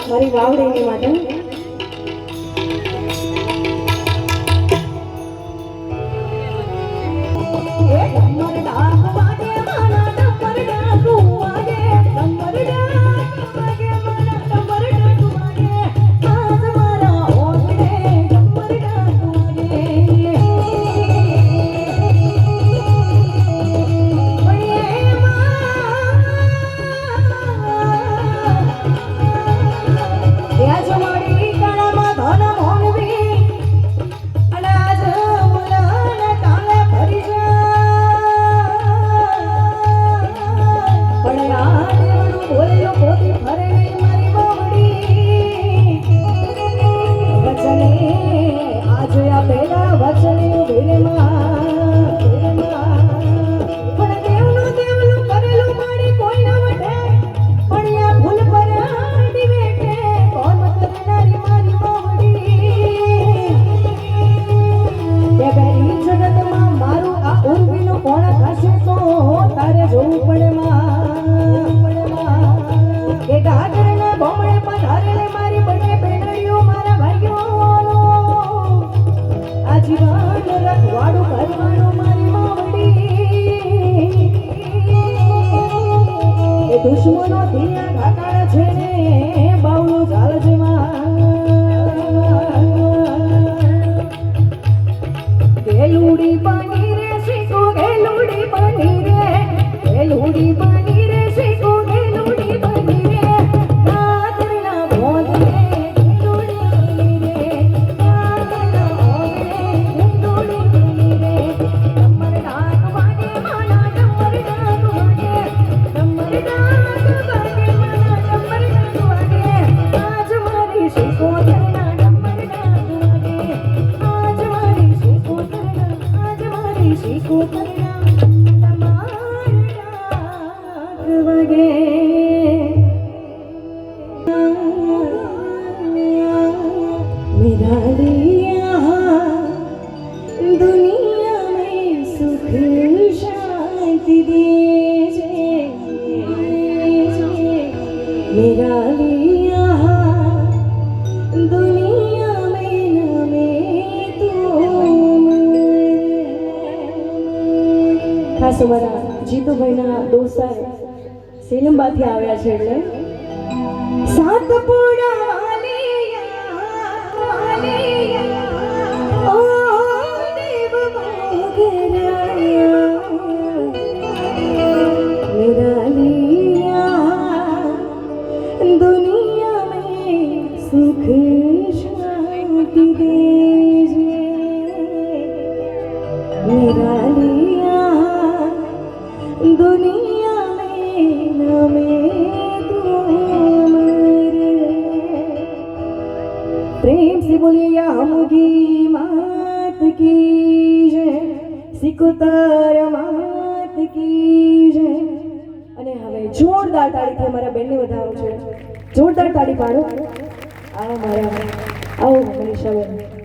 મારી વાવડીની માટે દુશ્મનો ધીયા ઘાટાળ છે ને બાવળું ઝાલજમાં ગેલુડી બની રે શીખો ગેલુડી બની રે ગેલુડી બની રે શીખો ગેલુડી બની રે નાદરના ભોજ રે ગેલુડી બની રે નાદરના ભોજ રે ગેલુડી બની રે શિકોતરના તમારા ડાક વગે मेरा लिया दुनिया में सुख शांति दीजे मेरा लिया दुनिया में नमे तुम ખાસ અમારા જીતુભાઈના દોસ્તાર સેલંબાથી આવ્યા છે એટલે સાતપુડા વાલિયા ઓ દેવ મોગરાયા મેરા લિયા દુનિયા મેં સુખ શાંતિ દેજે मेरा लिया दुनिया में नमे तुमरे प्रेम से बोलिए यामुगी मात की जय સિકોતર માત કી જય અને હવે જોરદાર તાળીથી અમારા બેનને વધારો છે જોરદાર તાળી પાડો આવો મારા આવો મનીષાબેન